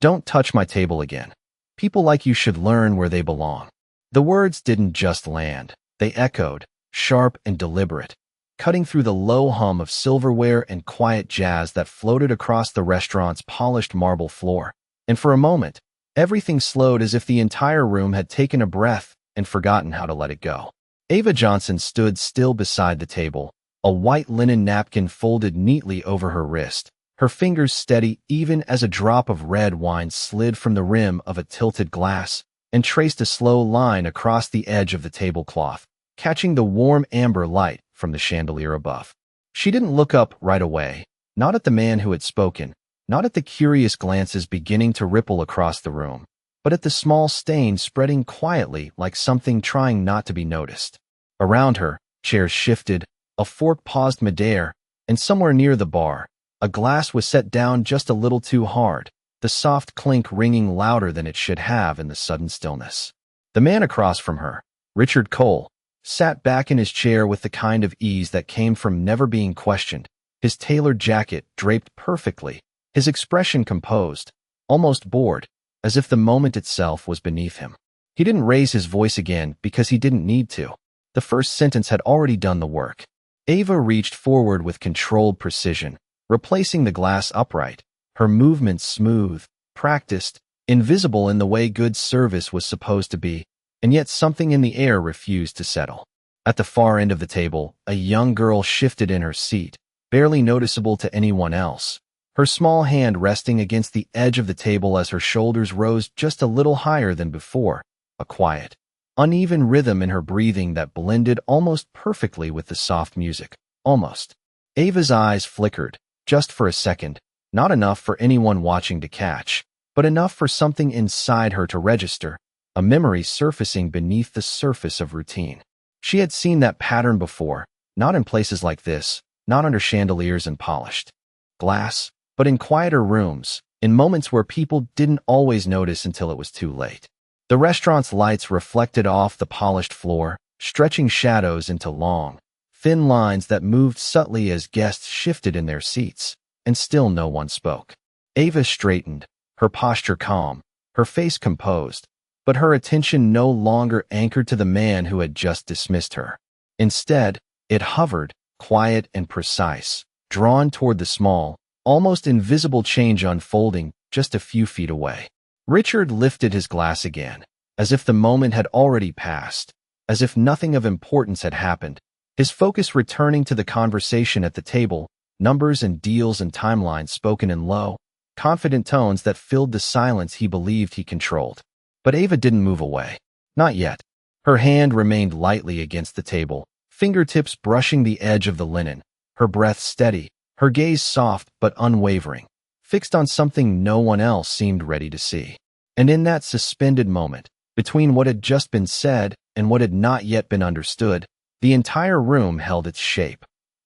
"Don't touch my table again. People like you should learn where they belong." The words didn't just land. They echoed, sharp and deliberate, cutting through the low hum of silverware and quiet jazz that floated across the restaurant's polished marble floor. And for a moment, everything slowed as if the entire room had taken a breath and forgotten how to let it go. Ava Johnson stood still beside the table, a white linen napkin folded neatly over her wrist, her fingers steady even as a drop of red wine slid from the rim of a tilted glass and traced a slow line across the edge of the tablecloth, catching the warm amber light from the chandelier above. She didn't look up right away, not at the man who had spoken, not at the curious glances beginning to ripple across the room, but at the small stain spreading quietly like something trying not to be noticed. Around her, chairs shifted, a fork paused midair, and somewhere near the bar, a glass was set down just a little too hard, the soft clink ringing louder than it should have in the sudden stillness. The man across from her, Richard Cole, sat back in his chair with the kind of ease that came from never being questioned, his tailored jacket draped perfectly, his expression composed, almost bored, as if the moment itself was beneath him. He didn't raise his voice again because he didn't need to. The first sentence had already done the work. Ava reached forward with controlled precision, replacing the glass upright, her movements smooth, practiced, invisible in the way good service was supposed to be, and yet something in the air refused to settle. At the far end of the table, a young girl shifted in her seat, barely noticeable to anyone else, her small hand resting against the edge of the table as her shoulders rose just a little higher than before, a quiet, uneven rhythm in her breathing that blended almost perfectly with the soft music. Almost. Ava's eyes flickered, just for a second, not enough for anyone watching to catch, but enough for something inside her to register, a memory surfacing beneath the surface of routine. She had seen that pattern before, not in places like this, not under chandeliers and polished glass, but in quieter rooms, in moments where people didn't always notice until it was too late. The restaurant's lights reflected off the polished floor, stretching shadows into long, thin lines that moved subtly as guests shifted in their seats, and still no one spoke. Ava straightened, her posture calm, her face composed, but her attention no longer anchored to the man who had just dismissed her. Instead, it hovered, quiet and precise, drawn toward the small, almost invisible change unfolding just a few feet away. Richard lifted his glass again, as if the moment had already passed, as if nothing of importance had happened, his focus returning to the conversation at the table, numbers and deals and timelines spoken in low, confident tones that filled the silence he believed he controlled. But Ava didn't move away. Not yet. Her hand remained lightly against the table, fingertips brushing the edge of the linen, her breath steady, her gaze soft but unwavering, fixed on something no one else seemed ready to see. And in that suspended moment, between what had just been said and what had not yet been understood, the entire room held its shape,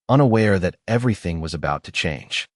unaware that everything was about to change.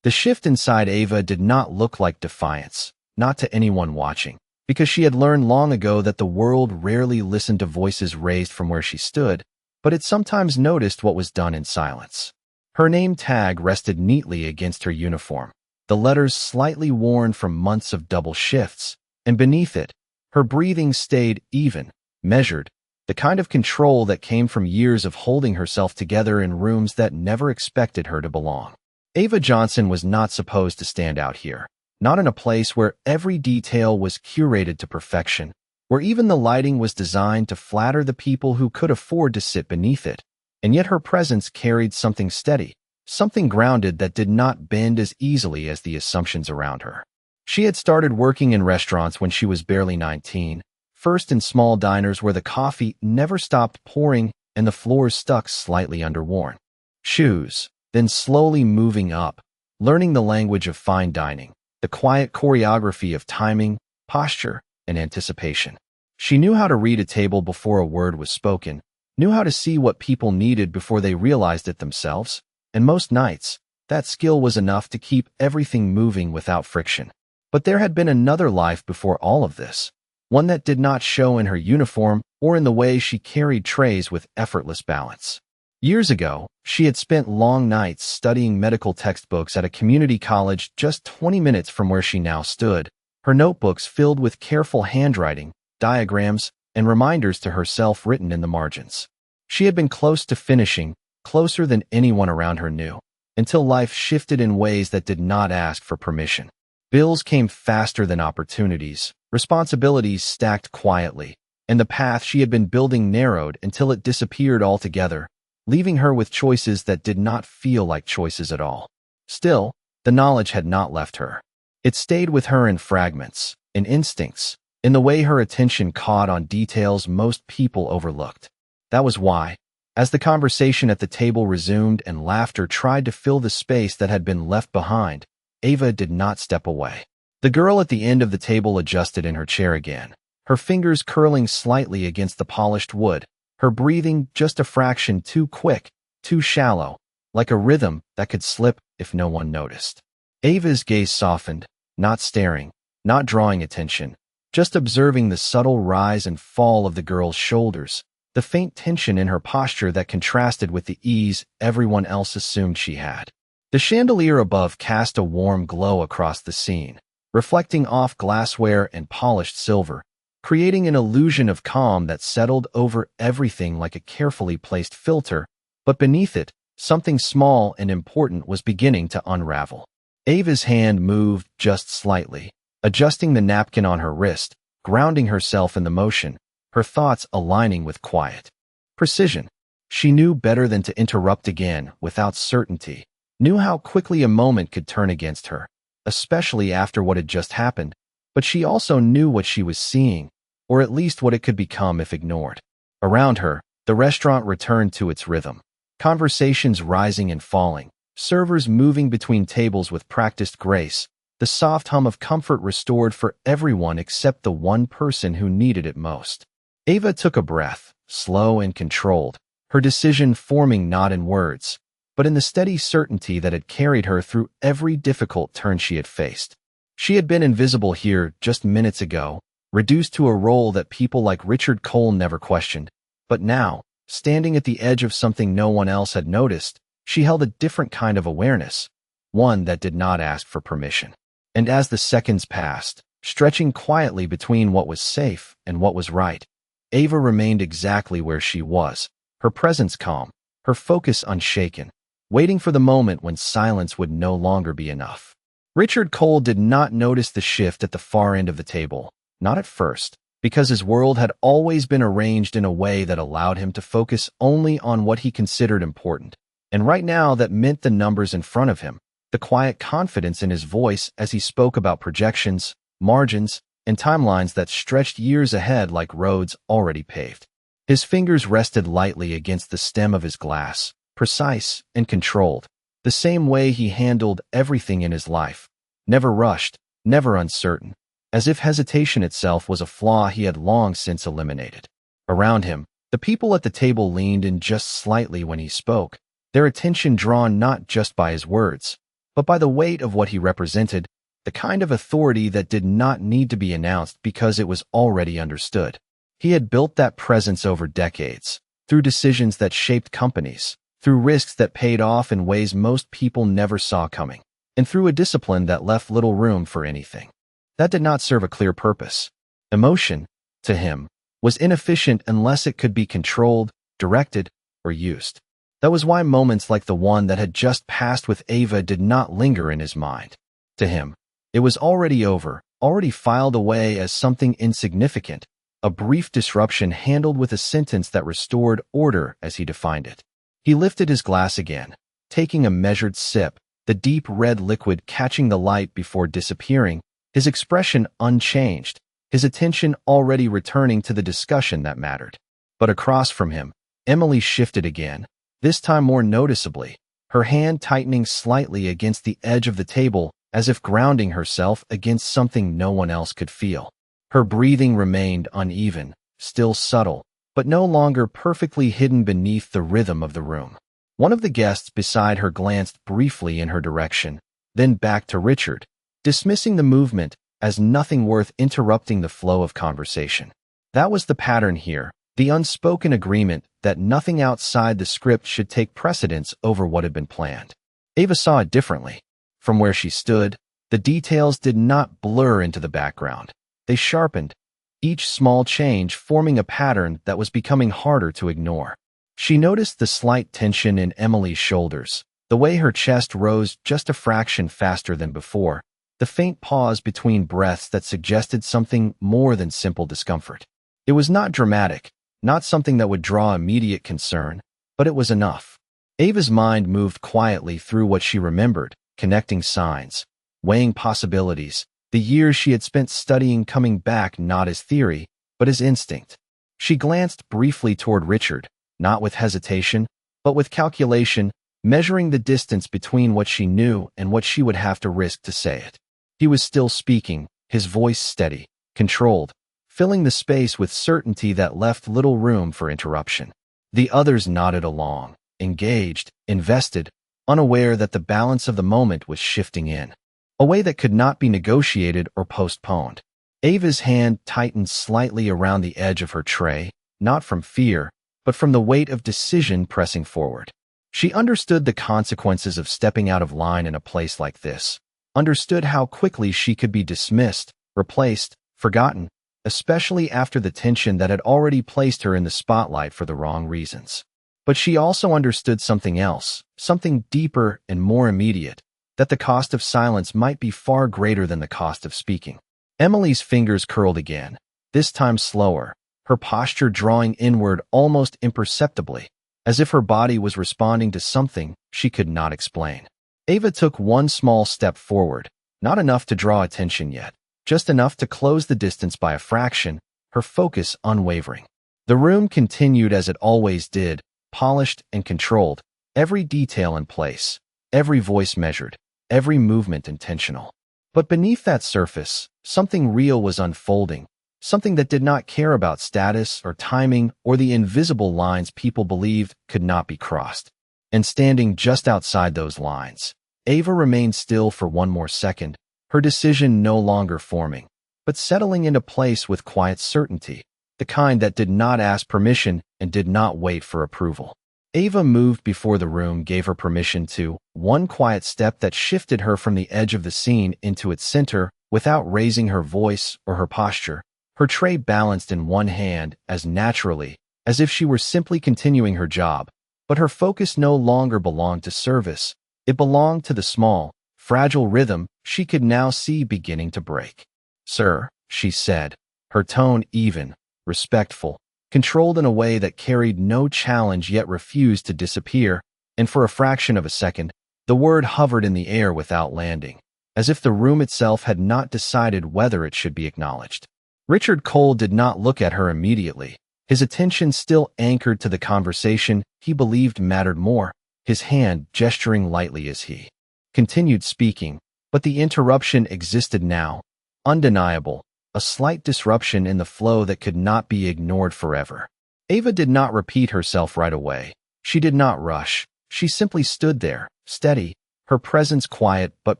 The shift inside Ava did not look like defiance, not to anyone watching, because she had learned long ago that the world rarely listened to voices raised from where she stood, but it sometimes noticed what was done in silence. Her name tag rested neatly against her uniform, the letters slightly worn from months of double shifts, and beneath it, her breathing stayed even, measured, the kind of control that came from years of holding herself together in rooms that never expected her to belong. Ava Johnson was not supposed to stand out here. Not in a place where every detail was curated to perfection, where even the lighting was designed to flatter the people who could afford to sit beneath it. And yet her presence carried something steady, something grounded that did not bend as easily as the assumptions around her. She had started working in restaurants when she was barely 19, first in small diners where the coffee never stopped pouring and the floors stuck slightly underworn shoes, then slowly moving up, learning the language of fine dining, the quiet choreography of timing, posture, and anticipation. She knew how to read a table before a word was spoken, knew how to see what people needed before they realized it themselves, and most nights, that skill was enough to keep everything moving without friction. But there had been another life before all of this, one that did not show in her uniform or in the way she carried trays with effortless balance. Years ago, she had spent long nights studying medical textbooks at a community college just 20 minutes from where she now stood, her notebooks filled with careful handwriting, diagrams, and reminders to herself written in the margins. She had been close to finishing, closer than anyone around her knew, until life shifted in ways that did not ask for permission. Bills came faster than opportunities, responsibilities stacked quietly, and the path she had been building narrowed until it disappeared altogether, leaving her with choices that did not feel like choices at all. Still, the knowledge had not left her. It stayed with her in fragments, in instincts, in the way her attention caught on details most people overlooked. That was why, as the conversation at the table resumed and laughter tried to fill the space that had been left behind, Ava did not step away. The girl at the end of the table adjusted in her chair again, her fingers curling slightly against the polished wood, her breathing just a fraction too quick, too shallow, like a rhythm that could slip if no one noticed. Ava's gaze softened, not staring, not drawing attention, just observing the subtle rise and fall of the girl's shoulders, the faint tension in her posture that contrasted with the ease everyone else assumed she had. The chandelier above cast a warm glow across the scene, reflecting off glassware and polished silver, creating an illusion of calm that settled over everything like a carefully placed filter, but beneath it, something small and important was beginning to unravel. Ava's hand moved just slightly, adjusting the napkin on her wrist, grounding herself in the motion, her thoughts aligning with quiet precision. She knew better than to interrupt again without certainty, knew how quickly a moment could turn against her, especially after what had just happened, but she also knew what she was seeing, or at least what it could become if ignored. Around her, the restaurant returned to its rhythm, conversations rising and falling, servers moving between tables with practiced grace, the soft hum of comfort restored for everyone except the one person who needed it most. Ava took a breath, slow and controlled, her decision forming not in words, but in the steady certainty that had carried her through every difficult turn she had faced. She had been invisible here just minutes ago, reduced to a role that people like Richard Cole never questioned, but now, standing at the edge of something no one else had noticed, she held a different kind of awareness, one that did not ask for permission. And as the seconds passed, stretching quietly between what was safe and what was right, Ava remained exactly where she was, her presence calm, her focus unshaken, waiting for the moment when silence would no longer be enough. Richard Cole did not notice the shift at the far end of the table, not at first, because his world had always been arranged in a way that allowed him to focus only on what he considered important. And right now that meant the numbers in front of him, the quiet confidence in his voice as he spoke about projections, margins, and timelines that stretched years ahead like roads already paved. His fingers rested lightly against the stem of his glass, precise and controlled, the same way he handled everything in his life, never rushed, never uncertain, as if hesitation itself was a flaw he had long since eliminated. Around him, the people at the table leaned in just slightly when he spoke, their attention drawn not just by his words, but by the weight of what he represented, the kind of authority that did not need to be announced because it was already understood. He had built that presence over decades, through decisions that shaped companies, through risks that paid off in ways most people never saw coming, and through a discipline that left little room for anything that did not serve a clear purpose. Emotion, to him, was inefficient unless it could be controlled, directed, or used. That was why moments like the one that had just passed with Ava did not linger in his mind. To him, it was already over, already filed away as something insignificant, a brief disruption handled with a sentence that restored order as he defined it. He lifted his glass again, taking a measured sip, the deep red liquid catching the light before disappearing, his expression unchanged, his attention already returning to the discussion that mattered. But across from him, Emily shifted again, this time more noticeably, her hand tightening slightly against the edge of the table as if grounding herself against something no one else could feel. Her breathing remained uneven, still subtle, but no longer perfectly hidden beneath the rhythm of the room. One of the guests beside her glanced briefly in her direction, then back to Richard, dismissing the movement as nothing worth interrupting the flow of conversation. That was the pattern here, the unspoken agreement that nothing outside the script should take precedence over what had been planned. Ava saw it differently. From where she stood, The details did not blur into the background. They sharpened, each small change forming a pattern that was becoming harder to ignore. She noticed the slight tension in Emily's shoulders, the way her chest rose just a fraction faster than before, the faint pause between breaths that suggested something more than simple discomfort. It was not dramatic, not something that would draw immediate concern, but it was enough. Ava's mind moved quietly through what she remembered, connecting signs, weighing possibilities, the years she had spent studying coming back not as theory, but as instinct. She glanced briefly toward Richard, not with hesitation, but with calculation, measuring the distance between what she knew and what she would have to risk to say it. He was still speaking, his voice steady, controlled, filling the space with certainty that left little room for interruption. The others nodded along, engaged, invested, unaware that the balance of the moment was shifting in a way that could not be negotiated or postponed. Ava's hand tightened slightly around the edge of her tray, not from fear, but from the weight of decision pressing forward. She understood the consequences of stepping out of line in a place like this, understood how quickly she could be dismissed, replaced, forgotten, especially after the tension that had already placed her in the spotlight for the wrong reasons. But she also understood something else, something deeper and more immediate, that the cost of silence might be far greater than the cost of speaking. Emily's fingers curled again, this time slower, her posture drawing inward almost imperceptibly, as if her body was responding to something she could not explain. Ava took one small step forward, not enough to draw attention yet, just enough to close the distance by a fraction, her focus unwavering. The room continued as it always did, polished and controlled, every detail in place, every voice measured, every movement intentional. But beneath that surface, something real was unfolding, something that did not care about status or timing or the invisible lines people believed could not be crossed. And standing just outside those lines, Ava remained still for one more second, her decision no longer forming, but settling into place with quiet certainty, the kind that did not ask permission and did not wait for approval. Ava moved before the room gave her permission to, one quiet step that shifted her from the edge of the scene into its center without raising her voice or her posture, her tray balanced in one hand as naturally as if she were simply continuing her job. But her focus no longer belonged to service. It belonged to the small, fragile rhythm she could now see beginning to break. "Sir," she said, her tone even, respectful, controlled in a way that carried no challenge yet refused to disappear, and for a fraction of a second, the word hovered in the air without landing, as if the room itself had not decided whether it should be acknowledged. Richard Cole did not look at her immediately, his attention still anchored to the conversation he believed mattered more, his hand gesturing lightly as he continued speaking, but the interruption existed now, undeniable, a slight disruption in the flow that could not be ignored forever. Ava did not repeat herself right away. She did not rush. She simply stood there, steady, her presence quiet but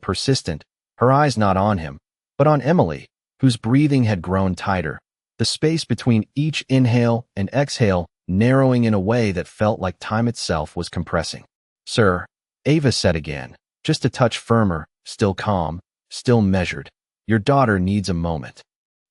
persistent, her eyes not on him, but on Emily, whose breathing had grown tighter, the space between each inhale and exhale narrowing in a way that felt like time itself was compressing. "Sir," Ava said again, just a touch firmer, still calm, still measured, "your daughter needs a moment."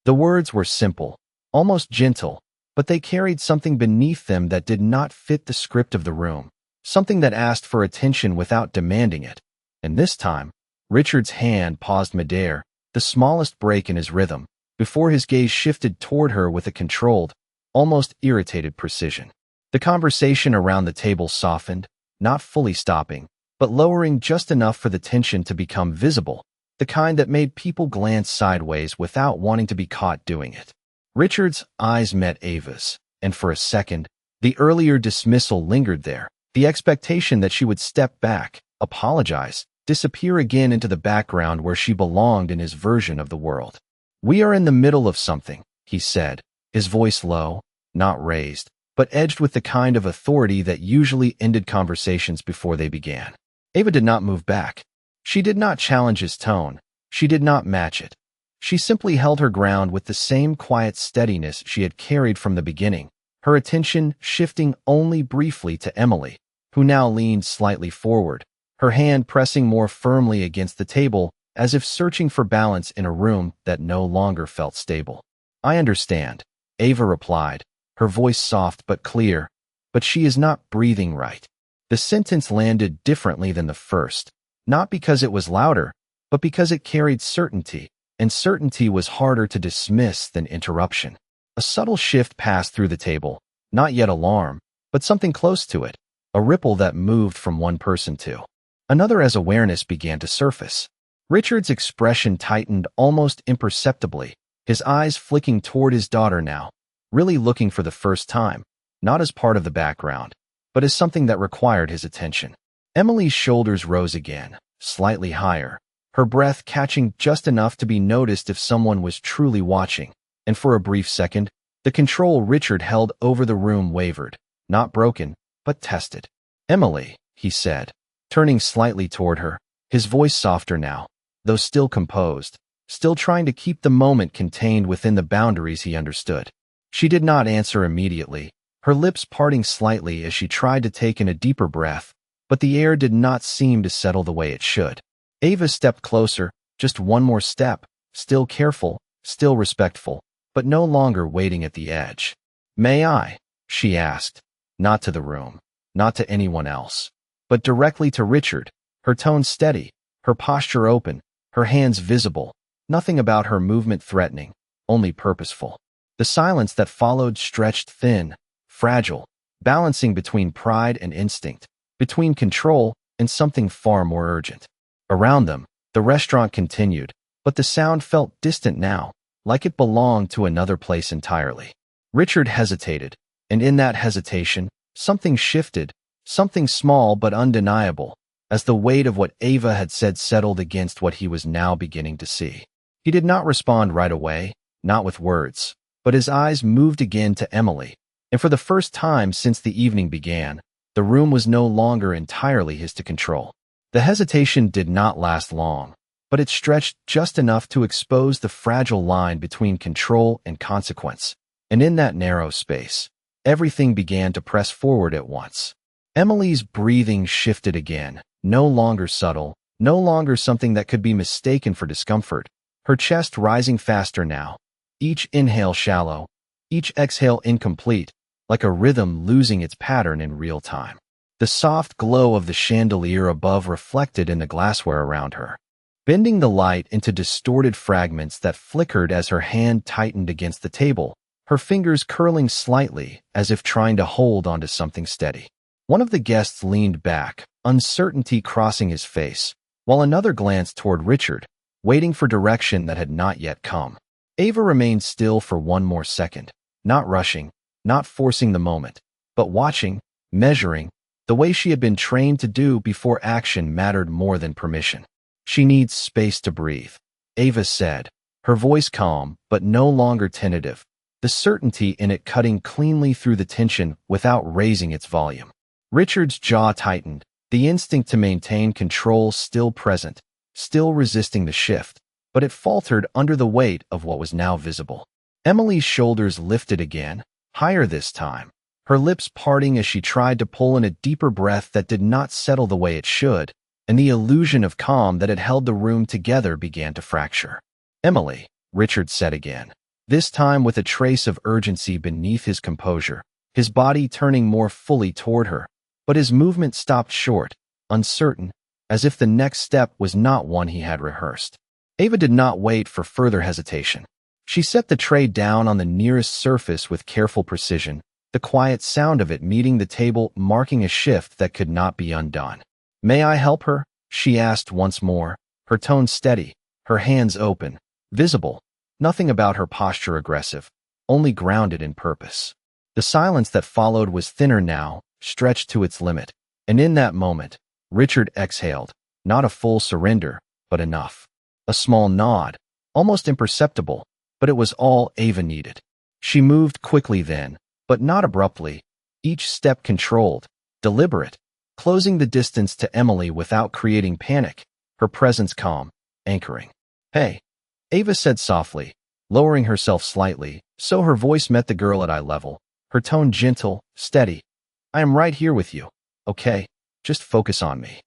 The words were simple, almost gentle, but they carried something beneath them that did not fit the script of the room, something that asked for attention without demanding it. And this time, Richard's hand paused midair, the smallest break in his rhythm, before his gaze shifted toward her with a controlled, almost irritated precision. The conversation around the table softened, not fully stopping, but lowering just enough for the tension to become visible, the kind that made people glance sideways without wanting to be caught doing it. Richard's eyes met Ava's, and for a second, the earlier dismissal lingered there, the expectation that she would step back, apologize, disappear again into the background where she belonged in his version of the world. "We are in the middle of something," he said, his voice low, not raised, but edged with the kind of authority that usually ended conversations before they began. Ava did not move back. She did not challenge his tone. She did not match it. She simply held her ground with the same quiet steadiness she had carried from the beginning, her attention shifting only briefly to Emily, who now leaned slightly forward, her hand pressing more firmly against the table as if searching for balance in a room that no longer felt stable. "I understand," Ava replied, her voice soft but clear, "but she is not breathing right." The sentence landed differently than the first, not because it was louder, but because it carried certainty, and certainty was harder to dismiss than interruption. A subtle shift passed through the table, not yet alarm, but something close to it, a ripple that moved from one person to another as awareness began to surface. Richard's expression tightened almost imperceptibly, his eyes flicking toward his daughter now, really looking for the first time, not as part of the background, but as something that required his attention. Emily's shoulders rose again, slightly higher, her breath catching just enough to be noticed if someone was truly watching, and for a brief second, the control Richard held over the room wavered, not broken, but tested. "Emily," he said, turning slightly toward her, his voice softer now, though still composed, still trying to keep the moment contained within the boundaries he understood. She did not answer immediately, her lips parting slightly as she tried to take in a deeper breath, but the air did not seem to settle the way it should. Ava stepped closer, just one more step, still careful, still respectful, but no longer waiting at the edge. "May I?" she asked, not to the room, not to anyone else, but directly to Richard, her tone steady, her posture open, her hands visible, nothing about her movement threatening, only purposeful. The silence that followed stretched thin, fragile, balancing between pride and instinct, between control and something far more urgent. Around them, the restaurant continued, but the sound felt distant now, like it belonged to another place entirely. Richard hesitated, and in that hesitation, something shifted, something small but undeniable, as the weight of what Ava had said settled against what he was now beginning to see. He did not respond right away, not with words, but his eyes moved again to Emily, and for the first time since the evening began, the room was no longer entirely his to control. The hesitation did not last long, but it stretched just enough to expose the fragile line between control and consequence, and in that narrow space, everything began to press forward at once. Emily's breathing shifted again, no longer subtle, no longer something that could be mistaken for discomfort, her chest rising faster now, each inhale shallow, each exhale incomplete, like a rhythm losing its pattern in real time. The soft glow of the chandelier above reflected in the glassware around her, bending the light into distorted fragments that flickered as her hand tightened against the table, her fingers curling slightly as if trying to hold onto something steady. One of the guests leaned back, uncertainty crossing his face, while another glanced toward Richard, waiting for direction that had not yet come. Ava remained still for one more second, not rushing, not forcing the moment, but watching, measuring, the way she had been trained to do before action mattered more than permission. "She needs space to breathe," Ava said, her voice calm but no longer tentative, the certainty in it cutting cleanly through the tension without raising its volume. Richard's jaw tightened, the instinct to maintain control still present, still resisting the shift, but it faltered under the weight of what was now visible. Emily's shoulders lifted again, higher this time, her lips parting as she tried to pull in a deeper breath that did not settle the way it should, and the illusion of calm that had held the room together began to fracture. "Emily," Richard said again, this time with a trace of urgency beneath his composure, his body turning more fully toward her, but his movement stopped short, uncertain, as if the next step was not one he had rehearsed. Ava did not wait for further hesitation. She set the tray down on the nearest surface with careful precision, the quiet sound of it meeting the table marking a shift that could not be undone. "May I help her?" she asked once more, her tone steady, her hands open, visible, nothing about her posture aggressive, only grounded in purpose. The silence that followed was thinner now, stretched to its limit, and in that moment, Richard exhaled, not a full surrender, but enough. A small nod, almost imperceptible, but it was all Ava needed. She moved quickly then, but not abruptly, each step controlled, deliberate, closing the distance to Emily without creating panic, her presence calm, anchoring. "Hey," Ava said softly, lowering herself slightly, so her voice met the girl at eye level, her tone gentle, steady. "I am right here with you, okay? Just focus on me."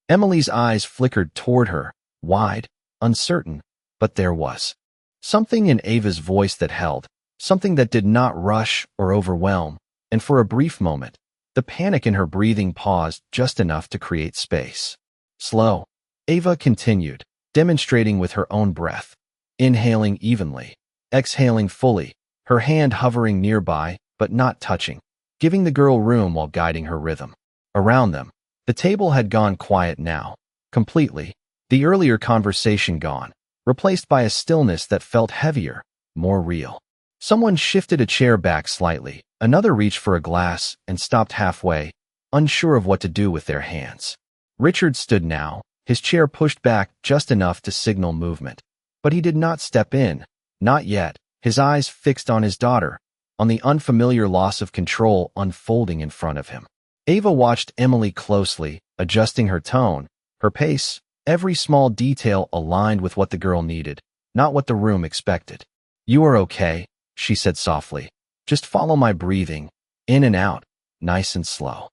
Emily's eyes flickered toward her, wide, uncertain, but there was something in Ava's voice that held, something that did not rush or overwhelm, and for a brief moment, the panic in her breathing paused just enough to create space. Slow, Ava continued, demonstrating with her own breath, inhaling evenly, exhaling fully, her hand hovering nearby but not touching, giving the girl room while guiding her rhythm. Around them, the table had gone quiet now, completely, the earlier conversation gone, replaced by a stillness that felt heavier, more real. Someone shifted a chair back slightly, another reached for a glass and stopped halfway, unsure of what to do with their hands. Richard stood now, his chair pushed back just enough to signal movement. But he did not step in, not yet, his eyes fixed on his daughter, on the unfamiliar loss of control unfolding in front of him. Ava watched Emily closely, adjusting her tone, her pace, every small detail aligned with what the girl needed, not what the room expected. "You are okay," she said softly. "Just follow my breathing, in and out, nice and slow."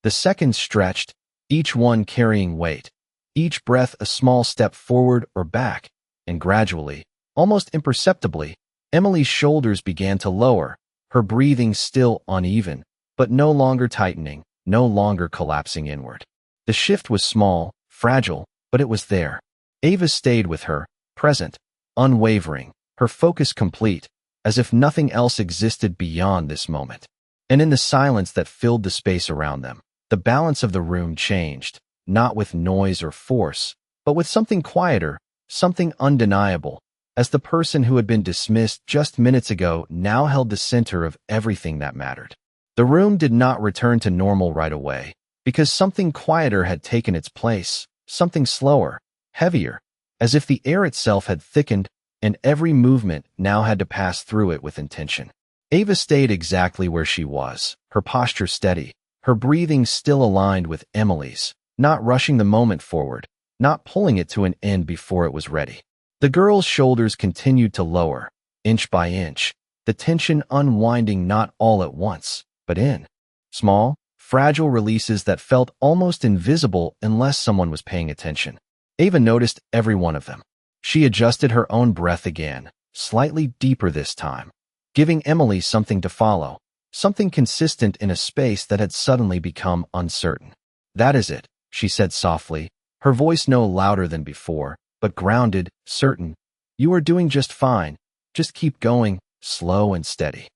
The seconds stretched, each one carrying weight, each breath a small step forward or back, and gradually, almost imperceptibly, Emily's shoulders began to lower, her breathing still uneven, but no longer tightening, no longer collapsing inward. The shift was small, fragile, but it was there. Ava stayed with her, present, unwavering, her focus complete, as if nothing else existed beyond this moment. And in the silence that filled the space around them, the balance of the room changed, not with noise or force, but with something quieter, something undeniable, as the person who had been dismissed just minutes ago now held the center of everything that mattered. The room did not return to normal right away, because something quieter had taken its place, something slower, heavier, as if the air itself had thickened, and every movement now had to pass through it with intention. Ava stayed exactly where she was, her posture steady, her breathing still aligned with Emily's, not rushing the moment forward, not pulling it to an end before it was ready. The girl's shoulders continued to lower, inch by inch, the tension unwinding not all at once, but in small, fragile releases that felt almost invisible unless someone was paying attention. Ava noticed every one of them. She adjusted her own breath again, slightly deeper this time, giving Emily something to follow, something consistent in a space that had suddenly become uncertain. "That is it," she said softly, her voice no louder than before, but grounded, certain. "You are doing just fine. Just keep going, slow and steady."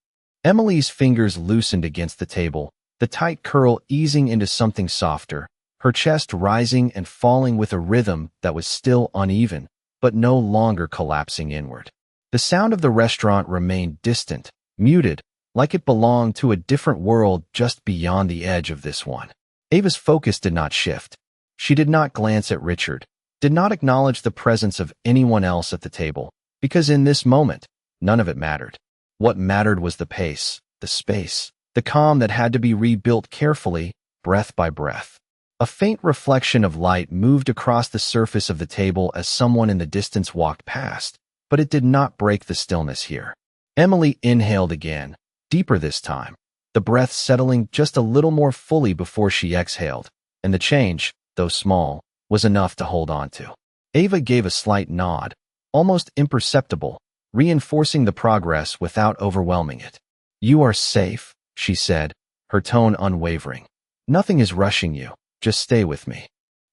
Emily's fingers loosened against the table, the tight curl easing into something softer, her chest rising and falling with a rhythm that was still uneven, but no longer collapsing inward. The sound of the restaurant remained distant, muted, like it belonged to a different world just beyond the edge of this one. Ava's focus did not shift. She did not glance at Richard, did not acknowledge the presence of anyone else at the table, because in this moment, none of it mattered. What mattered was the pace, the space, the calm that had to be rebuilt carefully, breath by breath. A faint reflection of light moved across the surface of the table as someone in the distance walked past, but it did not break the stillness here. Emily inhaled again, deeper this time, the breath settling just a little more fully before she exhaled, and the change, though small, was enough to hold on to. Ava gave a slight nod, almost imperceptible, reinforcing the progress without overwhelming it. "You are safe," she said, her tone unwavering. "Nothing is rushing you. Just stay with me."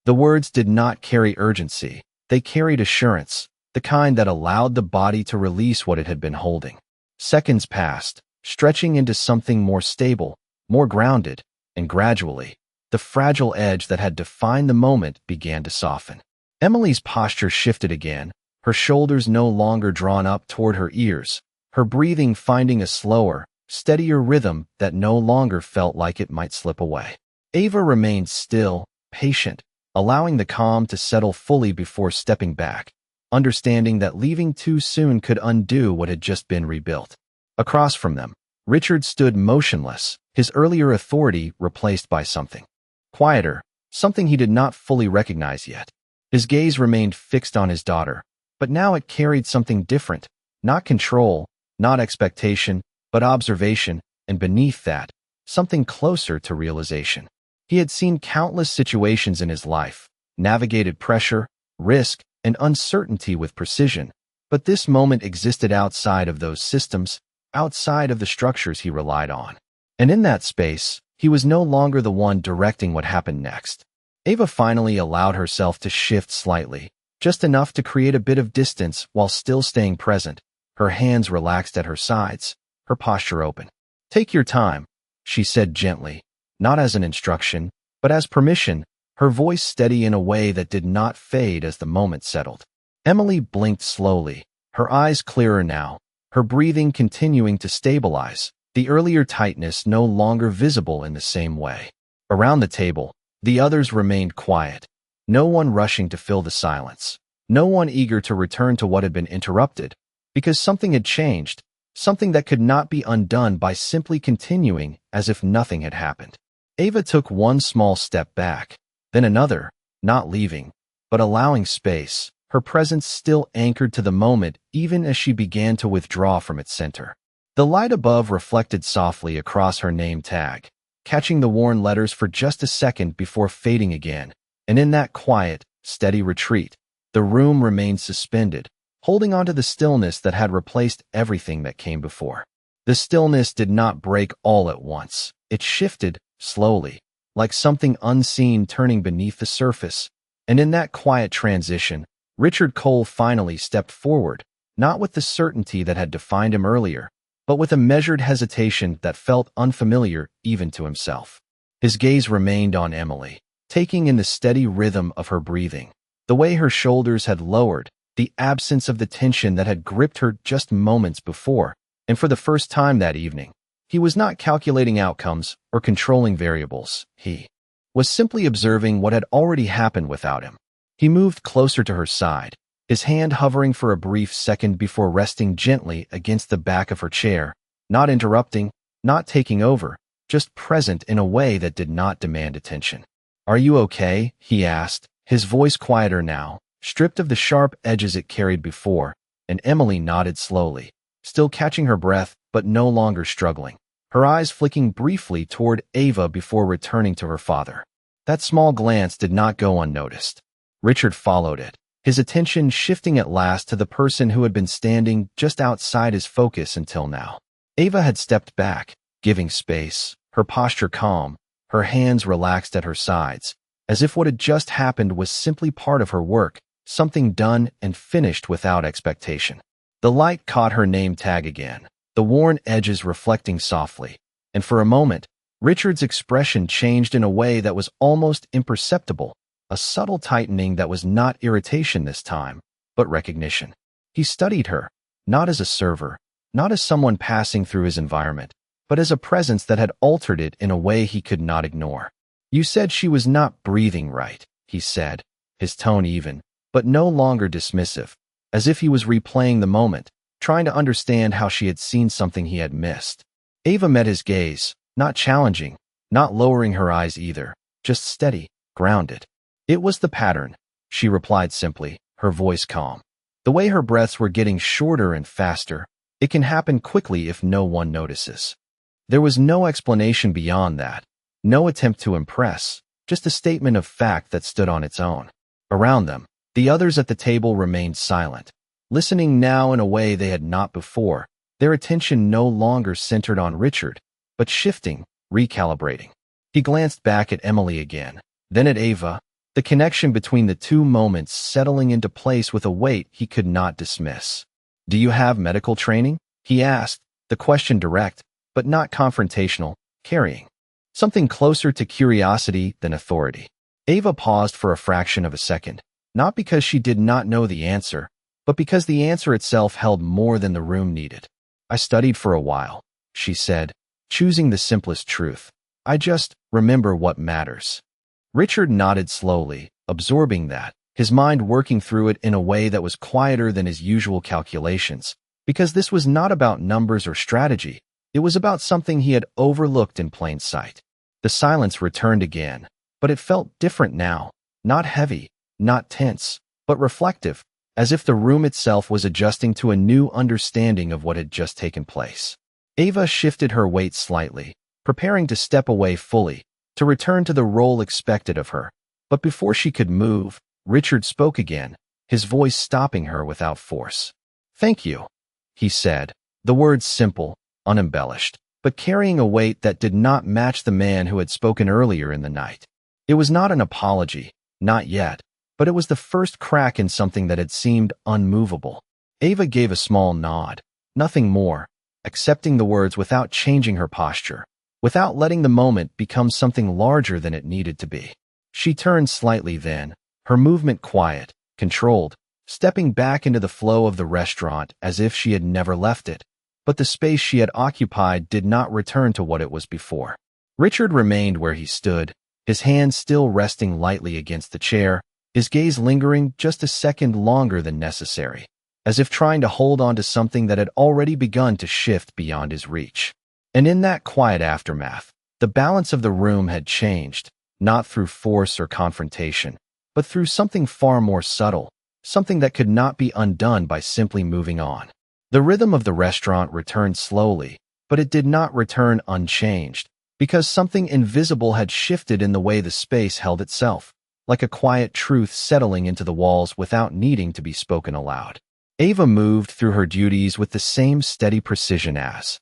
The words did not carry urgency. They carried assurance, the kind that allowed the body to release what it had been holding. Seconds passed, stretching into something more stable, more grounded, and gradually, the fragile edge that had defined the moment began to soften. Emily's posture shifted again, her shoulders no longer drawn up toward her ears, her breathing finding a slower, steadier rhythm that no longer felt like it might slip away. Ava remained still, patient, allowing the calm to settle fully before stepping back, understanding that leaving too soon could undo what had just been rebuilt. Across from them, Richard stood motionless, his earlier authority replaced by something quieter, something he did not fully recognize yet. His gaze remained fixed on his daughter, but now it carried something different, not control, not expectation, but observation, and beneath that, something closer to realization. He had seen countless situations in his life, navigated pressure, risk, and uncertainty with precision. But this moment existed outside of those systems, outside of the structures he relied on. And in that space, he was no longer the one directing what happened next. Ava finally allowed herself to shift slightly, just enough to create a bit of distance while still staying present, her hands relaxed at her sides, her posture open. "Take your time," she said gently, not as an instruction, but as permission, her voice steady in a way that did not fade as the moment settled. Emily blinked slowly, her eyes clearer now, her breathing continuing to stabilize, the earlier tightness no longer visible in the same way. Around the table, the others remained quiet, no one rushing to fill the silence, no one eager to return to what had been interrupted, because something had changed, something that could not be undone by simply continuing as if nothing had happened. Ava took one small step back, then another, not leaving, but allowing space, her presence still anchored to the moment even as she began to withdraw from its center. The light above reflected softly across her name tag, catching the worn letters for just a second before fading again, and in that quiet, steady retreat, the room remained suspended, holding onto the stillness that had replaced everything that came before. The stillness did not break all at once. It shifted, slowly, like something unseen turning beneath the surface, and in that quiet transition, Richard Cole finally stepped forward, not with the certainty that had defined him earlier, but with a measured hesitation that felt unfamiliar even to himself. His gaze remained on Emily, taking in the steady rhythm of her breathing, the way her shoulders had lowered, the absence of the tension that had gripped her just moments before, and for the first time that evening, he was not calculating outcomes or controlling variables. He was simply observing what had already happened without him. He moved closer to her side, his hand hovering for a brief second before resting gently against the back of her chair, not interrupting, not taking over, just present in a way that did not demand attention. "Are you okay?" he asked, his voice quieter now, stripped of the sharp edges it carried before, and Emily nodded slowly, still catching her breath but no longer struggling, her eyes flicking briefly toward Ava before returning to her father. That small glance did not go unnoticed. Richard followed it, his attention shifting at last to the person who had been standing just outside his focus until now. Ava had stepped back, giving space, her posture calm, her hands relaxed at her sides, as if what had just happened was simply part of her work, something done and finished without expectation. The light caught her name tag again, the worn edges reflecting softly, and for a moment, Richard's expression changed in a way that was almost imperceptible, a subtle tightening that was not irritation this time, but recognition. He studied her, not as a server, not as someone passing through his environment, but as a presence that had altered it in a way he could not ignore. "You said she was not breathing right," he said, his tone even, but no longer dismissive, as if he was replaying the moment, trying to understand how she had seen something he had missed. Ava met his gaze, not challenging, not lowering her eyes either, just steady, grounded. "It was the pattern," she replied simply, her voice calm. The way her breaths were getting shorter and faster, it can happen quickly if no one notices. There was no explanation beyond that, no attempt to impress, just a statement of fact that stood on its own. Around them, the others at the table remained silent, listening now in a way they had not before, their attention no longer centered on Richard, but shifting, recalibrating. He glanced back at Emily again, then at Ava, the connection between the two moments settling into place with a weight he could not dismiss. "Do you have medical training?" he asked, the question direct, but not confrontational, carrying something closer to curiosity than authority. Ava paused for a fraction of a second, not because she did not know the answer, but because the answer itself held more than the room needed. "I studied for a while," she said, choosing the simplest truth. "I just remember what matters." Richard nodded slowly, absorbing that, his mind working through it in a way that was quieter than his usual calculations, because this was not about numbers or strategy, it was about something he had overlooked in plain sight. The silence returned again, but it felt different now, not heavy, not tense, but reflective, as if the room itself was adjusting to a new understanding of what had just taken place. Ava shifted her weight slightly, preparing to step away fully, to return to the role expected of her, but before she could move, Richard spoke again, his voice stopping her without force. "Thank you," he said, the words simple, unembellished, but carrying a weight that did not match the man who had spoken earlier in the night. It was not an apology, not yet, but it was the first crack in something that had seemed unmovable. Ava gave a small nod, nothing more, accepting the words without changing her posture, without letting the moment become something larger than it needed to be. She turned slightly then, her movement quiet, controlled, stepping back into the flow of the restaurant as if she had never left it, but the space she had occupied did not return to what it was before. Richard remained where he stood, his hands still resting lightly against the chair, his gaze lingering just a second longer than necessary, as if trying to hold on to something that had already begun to shift beyond his reach. And in that quiet aftermath, the balance of the room had changed, not through force or confrontation, but through something far more subtle, something that could not be undone by simply moving on. The rhythm of the restaurant returned slowly, but it did not return unchanged, because something invisible had shifted in the way the space held itself, like a quiet truth settling into the walls without needing to be spoken aloud. Ava moved through her duties with the same steady precision as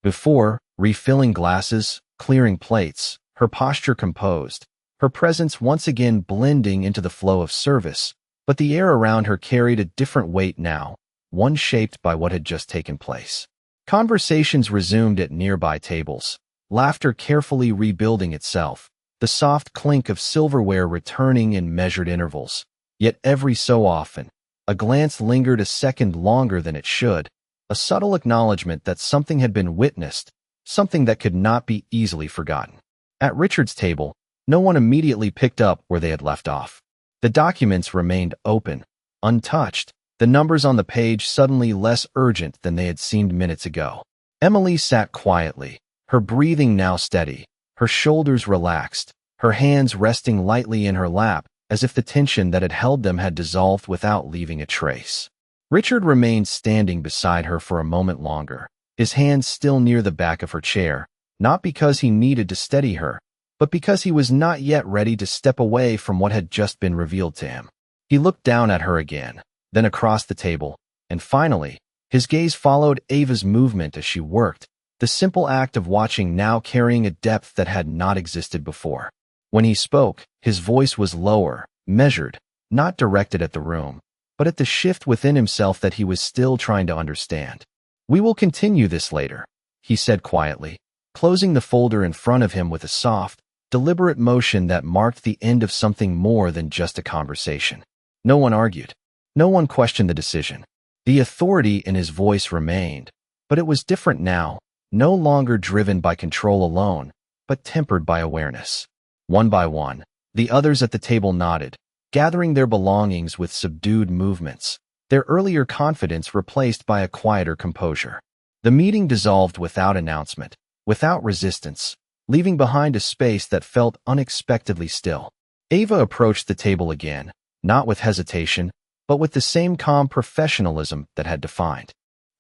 before, refilling glasses, clearing plates, her posture composed, her presence once again blending into the flow of service, but the air around her carried a different weight now, one shaped by what had just taken place. Conversations resumed at nearby tables, laughter carefully rebuilding itself, the soft clink of silverware returning in measured intervals. Yet every so often, a glance lingered a second longer than it should, a subtle acknowledgement that something had been witnessed, something that could not be easily forgotten. At Richard's table, no one immediately picked up where they had left off. The documents remained open, untouched, the numbers on the page suddenly less urgent than they had seemed minutes ago. Emily sat quietly, her breathing now steady, her shoulders relaxed, her hands resting lightly in her lap, as if the tension that had held them had dissolved without leaving a trace. Richard remained standing beside her for a moment longer, his hands still near the back of her chair, not because he needed to steady her, but because he was not yet ready to step away from what had just been revealed to him. He looked down at her again, then across the table, and finally, his gaze followed Ava's movement as she worked, the simple act of watching now carrying a depth that had not existed before. When he spoke, his voice was lower, measured, not directed at the room, but at the shift within himself that he was still trying to understand. "We will continue this later," he said quietly, closing the folder in front of him with a soft, deliberate motion that marked the end of something more than just a conversation. No one argued. No one questioned the decision. The authority in his voice remained, but it was different now, no longer driven by control alone, but tempered by awareness. One by one, the others at the table nodded, gathering their belongings with subdued movements, their earlier confidence replaced by a quieter composure. The meeting dissolved without announcement, without resistance, leaving behind a space that felt unexpectedly still. Ava approached the table again, not with hesitation, but with the same calm professionalism that had defined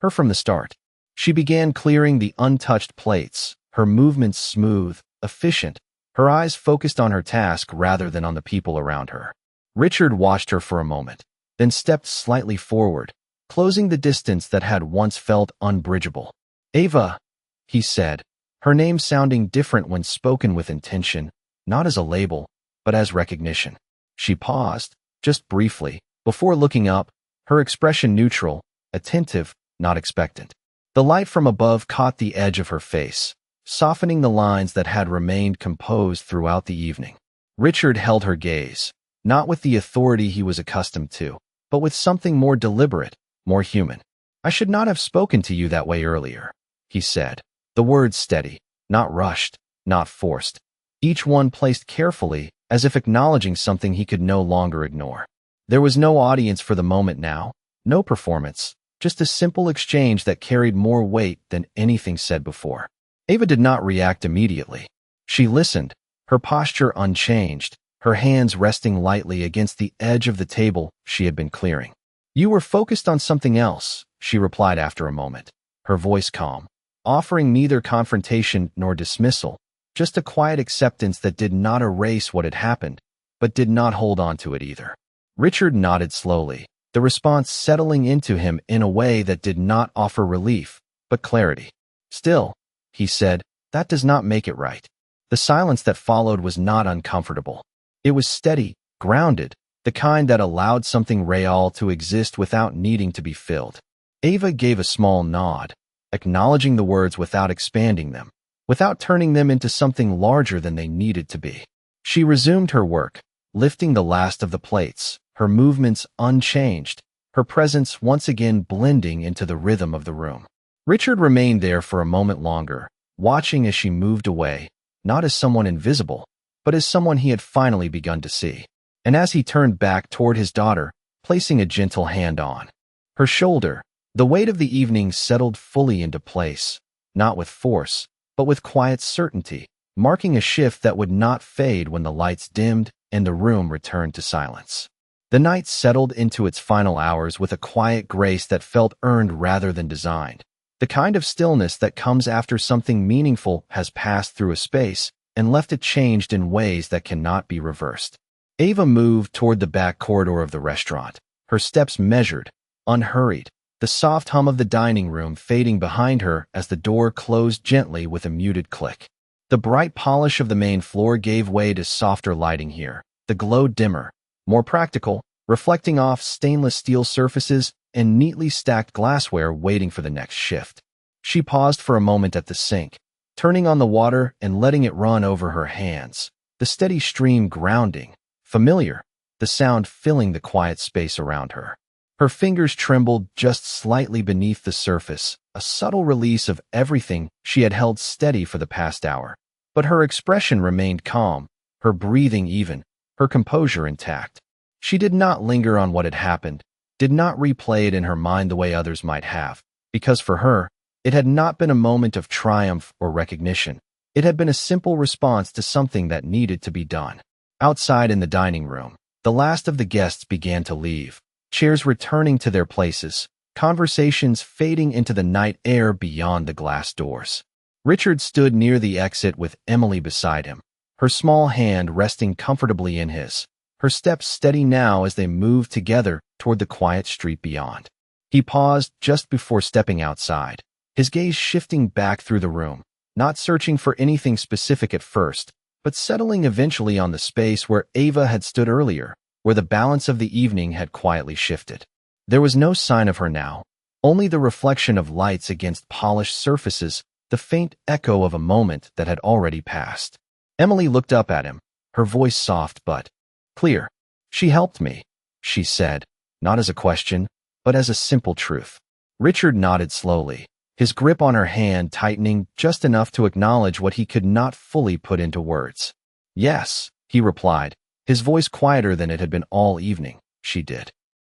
her from the start. She began clearing the untouched plates, her movements smooth, efficient, her eyes focused on her task rather than on the people around her. Richard watched her for a moment, then stepped slightly forward, closing the distance that had once felt unbridgeable. "Ava," he said, her name sounding different when spoken with intention, not as a label, but as recognition. She paused, just briefly, before looking up, her expression neutral, attentive, not expectant. The light from above caught the edge of her face, softening the lines that had remained composed throughout the evening. Richard held her gaze, not with the authority he was accustomed to, but with something more deliberate, more human. "I should not have spoken to you that way earlier," he said, the words steady, not rushed, not forced, each one placed carefully, as if acknowledging something he could no longer ignore. There was no audience for the moment now, no performance, just a simple exchange that carried more weight than anything said before. Ava did not react immediately. She listened, her posture unchanged, her hands resting lightly against the edge of the table she had been clearing. "You were focused on something else," she replied after a moment, her voice calm, offering neither confrontation nor dismissal, just a quiet acceptance that did not erase what had happened, but did not hold on to it either. Richard nodded slowly, the response settling into him in a way that did not offer relief, but clarity. Still, he said, that does not make it right. The silence that followed was not uncomfortable. It was steady, grounded, the kind that allowed something real to exist without needing to be filled. Ava gave a small nod, acknowledging the words without expanding them, without turning them into something larger than they needed to be. She resumed her work, lifting the last of the plates, her movements unchanged, her presence once again blending into the rhythm of the room. Richard remained there for a moment longer, watching as she moved away, not as someone invisible, but as someone he had finally begun to see. And as he turned back toward his daughter, placing a gentle hand on her shoulder, the weight of the evening settled fully into place, not with force, but with quiet certainty, marking a shift that would not fade when the lights dimmed and the room returned to silence. The night settled into its final hours with a quiet grace that felt earned rather than designed, the kind of stillness that comes after something meaningful has passed through a space and left it changed in ways that cannot be reversed. Ava moved toward the back corridor of the restaurant, her steps measured, unhurried, the soft hum of the dining room fading behind her as the door closed gently with a muted click. The bright polish of the main floor gave way to softer lighting here, the glow dimmer, more practical, reflecting off stainless steel surfaces and neatly stacked glassware waiting for the next shift. She paused for a moment at the sink, turning on the water and letting it run over her hands, the steady stream grounding, familiar, the sound filling the quiet space around her. Her fingers trembled just slightly beneath the surface, a subtle release of everything she had held steady for the past hour. But her expression remained calm, her breathing even, her composure intact. She did not linger on what had happened, did not replay it in her mind the way others might have, because for her, it had not been a moment of triumph or recognition. It had been a simple response to something that needed to be done. Outside in the dining room, the last of the guests began to leave, chairs returning to their places, conversations fading into the night air beyond the glass doors. Richard stood near the exit with Emily beside him, her small hand resting comfortably in his, her steps steady now as they moved together toward the quiet street beyond. He paused just before stepping outside, his gaze shifting back through the room, not searching for anything specific at first, but settling eventually on the space where Ava had stood earlier, where the balance of the evening had quietly shifted. There was no sign of her now, only the reflection of lights against polished surfaces, the faint echo of a moment that had already passed. Emily looked up at him, her voice soft but clear. "She helped me," she said, not as a question, but as a simple truth. Richard nodded slowly, his grip on her hand tightening just enough to acknowledge what he could not fully put into words. "Yes," he replied, his voice quieter than it had been all evening. "She did."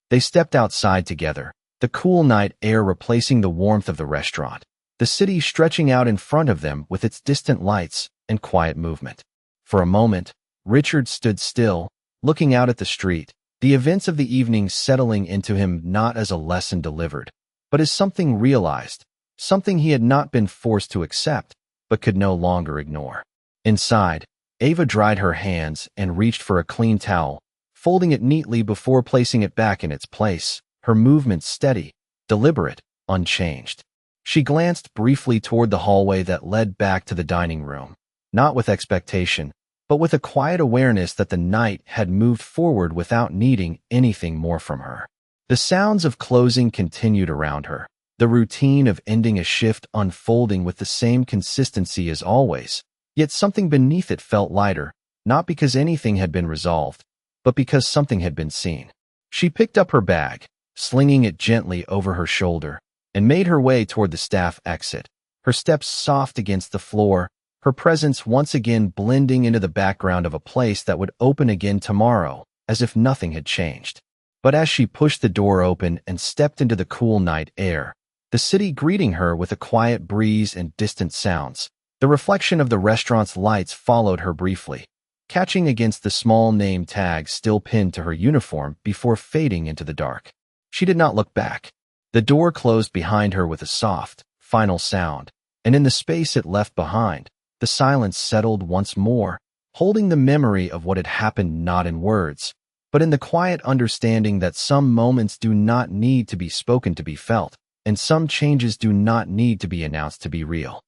They stepped outside together, the cool night air replacing the warmth of the restaurant, the city stretching out in front of them with its distant lights and quiet movement. For a moment, Richard stood still, looking out at the street, the events of the evening settling into him not as a lesson delivered, but as something realized, something he had not been forced to accept, but could no longer ignore. Inside, Ava dried her hands and reached for a clean towel, folding it neatly before placing it back in its place, her movements steady, deliberate, unchanged. She glanced briefly toward the hallway that led back to the dining room, not with expectation, but with a quiet awareness that the night had moved forward without needing anything more from her. The sounds of closing continued around her, the routine of ending a shift unfolding with the same consistency as always, yet something beneath it felt lighter, not because anything had been resolved, but because something had been seen. She picked up her bag, slinging it gently over her shoulder, and made her way toward the staff exit, her steps soft against the floor, her presence once again blending into the background of a place that would open again tomorrow, as if nothing had changed. But as she pushed the door open and stepped into the cool night air, the city greeting her with a quiet breeze and distant sounds, the reflection of the restaurant's lights followed her briefly, catching against the small name tag still pinned to her uniform before fading into the dark. She did not look back. The door closed behind her with a soft, final sound, and in the space it left behind, the silence settled once more, holding the memory of what had happened not in words, but in the quiet understanding that some moments do not need to be spoken to be felt, and some changes do not need to be announced to be real.